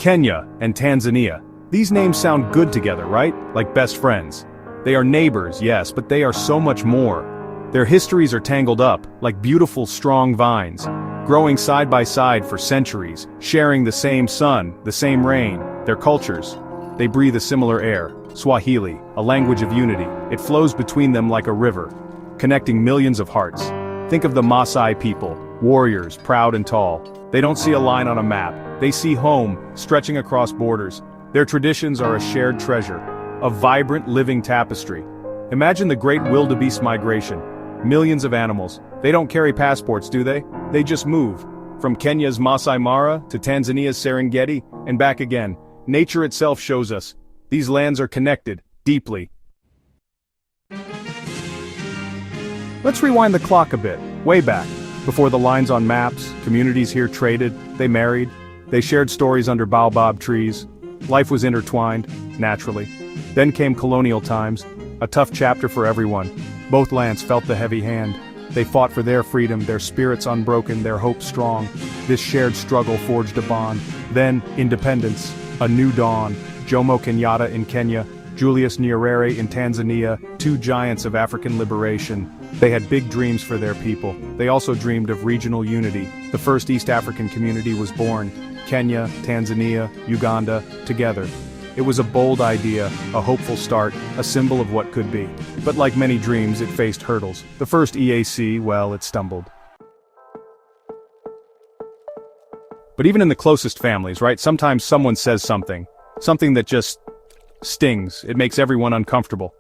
Kenya and Tanzania. These names sound good together, right? Like best friends. They are neighbors, yes, but they are so much more. Their histories are tangled up, like beautiful, strong vines, growing side by side for centuries, sharing the same sun, the same rain. Their cultures, they breathe a similar air. Swahili, a language of unity. It flows between them like a river, connecting millions of hearts. Think of the Maasai people, warriors, proud and tall. They don't see a line on a map. They see home, stretching across borders. Their traditions are a shared treasure, a vibrant living tapestry. Imagine the great wildebeest migration. Millions of animals. They don't carry passports, do they? They just move. From Kenya's Masai Mara to Tanzania's Serengeti, and back again. Nature itself shows us. These lands are connected, deeply. Let's rewind the clock a bit, way back. Before the lines on maps, communities here traded, they married, they shared stories under baobab trees. Life was intertwined, naturally. Then came colonial times, a tough chapter for everyone. Both lands felt the heavy hand. They fought for their freedom, their spirits unbroken, their hope strong. This shared struggle forged a bond. Then, independence, a new dawn. Jomo Kenyatta in Kenya, Julius Nyerere in Tanzania, two giants of African liberation. They had big dreams for their people. They also dreamed of regional unity. The first East African community was born. Kenya, Tanzania, Uganda, together. It was a bold idea, a hopeful start, a symbol of what could be. But like many dreams, it faced hurdles. The first EAC, well, it stumbled. But even in the closest families, right, sometimes someone says something that just stings. It makes everyone uncomfortable.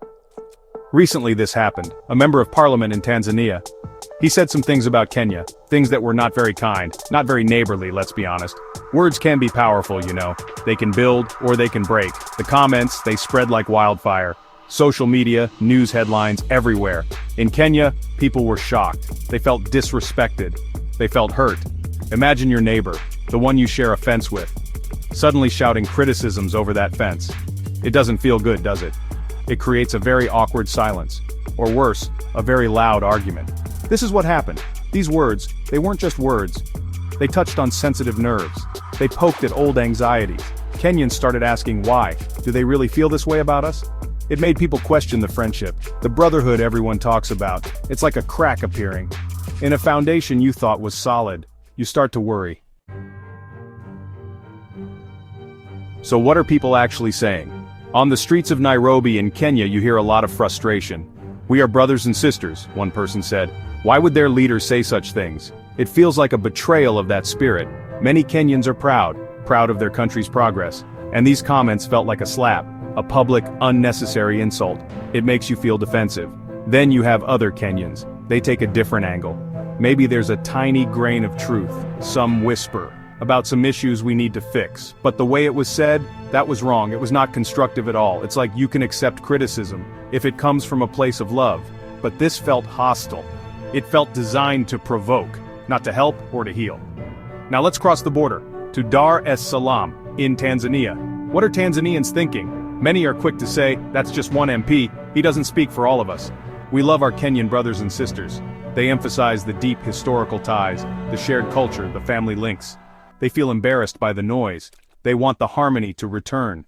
Recently this happened. A member of parliament in Tanzania. He said some things about Kenya, things that were not very kind, not very neighborly, let's be honest. Words can be powerful, you know. They can build, or they can break. The comments, they spread like wildfire. Social media, news headlines, everywhere. In Kenya, people were shocked. They felt disrespected. They felt hurt. Imagine your neighbor, the one you share a fence with, suddenly shouting criticisms over that fence. It doesn't feel good, does it? It creates a very awkward silence. Or worse, a very loud argument. This is what happened. These words, they weren't just words. They touched on sensitive nerves. They poked at old anxieties. Kenyans started asking why. Do they really feel this way about us? It made people question the friendship, the brotherhood everyone talks about. It's like a crack appearing. In a foundation you thought was solid, you start to worry. So what are people actually saying? On the streets of Nairobi in Kenya you hear a lot of frustration. We are brothers and sisters, one person said. Why would their leaders say such things? It feels like a betrayal of that spirit. Many Kenyans are proud of their country's progress. And these comments felt like a slap, a public, unnecessary insult. It makes you feel defensive. Then you have other Kenyans. They take a different angle. Maybe there's a tiny grain of truth, some whisper, about some issues we need to fix. But the way it was said, that was wrong. It was not constructive at all. It's like you can accept criticism if it comes from a place of love. But this felt hostile. It felt designed to provoke, not to help or to heal. Now let's cross the border to Dar es Salaam in Tanzania. What are Tanzanians thinking? Many are quick to say, that's just one MP, he doesn't speak for all of us. We love our Kenyan brothers and sisters. They emphasize the deep historical ties, the shared culture, the family links. They feel embarrassed by the noise. They want the harmony to return.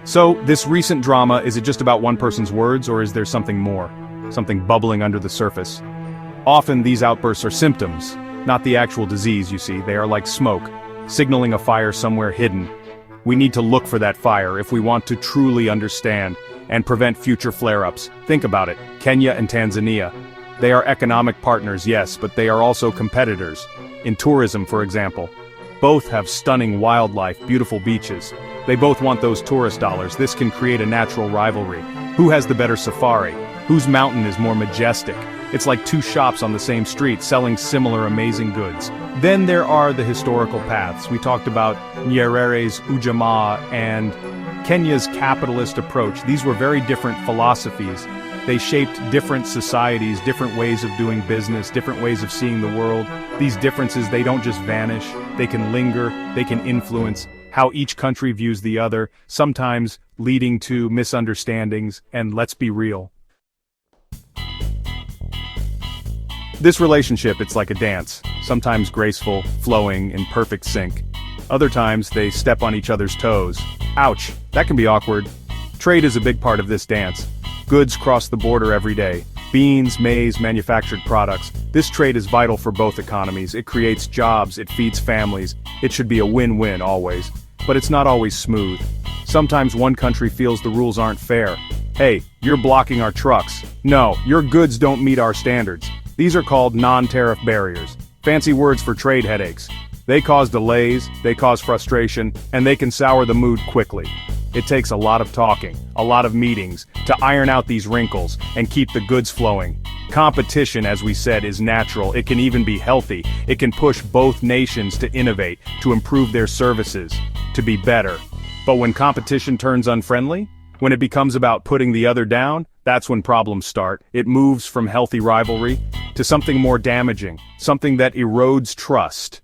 So, this recent drama, is it just about one person's words, or is there something more? Something bubbling under the surface? Often these outbursts are symptoms, not the actual disease, you see. They are like smoke, signaling a fire somewhere hidden. We need to look for that fire if we want to truly understand and prevent future flare-ups. Think about it, Kenya and Tanzania. They are economic partners, yes, but they are also competitors. In tourism, for example. Both have stunning wildlife, beautiful beaches. They both want those tourist dollars. This can create a natural rivalry. Who has the better safari? Whose mountain is more majestic? It's like two shops on the same street selling similar amazing goods. Then there are the historical paths. We talked about Nyerere's Ujamaa and Kenya's capitalist approach. These were very different philosophies. They shaped different societies, different ways of doing business, different ways of seeing the world. These differences, they don't just vanish. They can linger, they can influence how each country views the other, sometimes leading to misunderstandings, and let's be real. This relationship, it's like a dance, sometimes graceful, flowing, in perfect sync. Other times, they step on each other's toes. Ouch, that can be awkward. Trade is a big part of this dance. Goods cross the border every day. Beans, maize, manufactured products. This trade is vital for both economies. It creates jobs, it feeds families. It should be a win-win always. But it's not always smooth. Sometimes one country feels the rules aren't fair. Hey, you're blocking our trucks. No, your goods don't meet our standards. These are called non-tariff barriers. Fancy words for trade headaches. They cause delays, they cause frustration, and they can sour the mood quickly. It takes a lot of talking, a lot of meetings, to iron out these wrinkles and keep the goods flowing. Competition, as we said, is natural. It can even be healthy. It can push both nations to innovate, to improve their services, to be better. But when competition turns unfriendly, when it becomes about putting the other down, that's when problems start. It moves from healthy rivalry to something more damaging, something that erodes trust.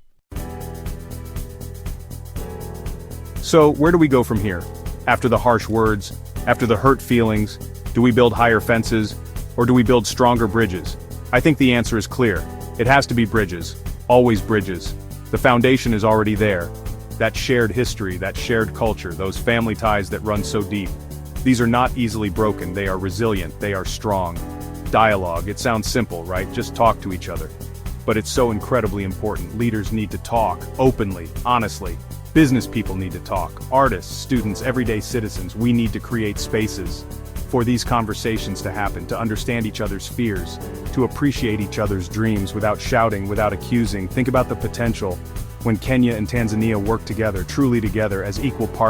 So, where do we go from here? After the harsh words, after the hurt feelings, do we build higher fences, or do we build stronger bridges? I think the answer is clear. It has to be bridges. Always bridges. The foundation is already there. That shared history, that shared culture, those family ties that run so deep. These are not easily broken, they are resilient, they are strong. Dialogue, it sounds simple, right? Just talk to each other. But it's so incredibly important. Leaders need to talk, openly, honestly. Business people need to talk. Artists, students, everyday citizens, we need to create spaces for these conversations to happen, to understand each other's fears, to appreciate each other's dreams without shouting, without accusing. Think about the potential when Kenya and Tanzania work together, truly together, as equal partners.